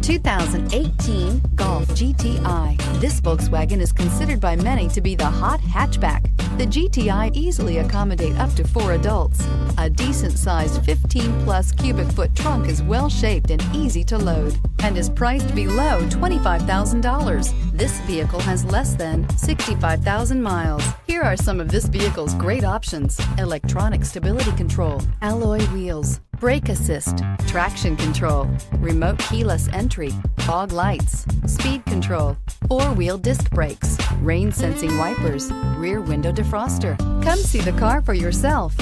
2018 Golf GTI. This Volkswagen is considered by many to be the hot hatchback. The GTI easily accommodate up to 4 adults. A decent-sized 15-plus cubic foot trunk is well-shaped and easy to load and is priced below $25,000. This vehicle has less than 65,000 miles. Here are some of this vehicle's great options: electronic stability control, alloy wheels, brake assist, traction control, remote keyless entry, fog lights, speed control, 4-wheel disc brakes, rain sensing wipers, rear window defroster. Come see the car for yourself.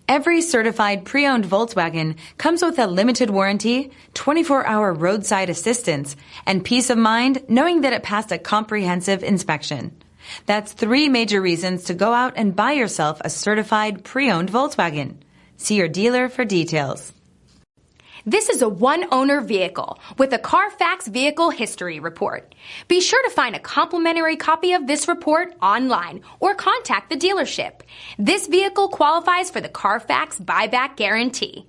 Every certified pre-owned Volkswagen comes with a limited warranty, 24-hour roadside assistance, and peace of mind knowing that it passed a comprehensive inspection. That's 3 major reasons to go out and buy yourself a certified pre-owned Volkswagen. See your dealer for details. This is a one-owner vehicle with a CARFAX Vehicle History Report. Be sure to find a complimentary copy of this report online or contact the dealership. This vehicle qualifies for the CARFAX Buyback Guarantee.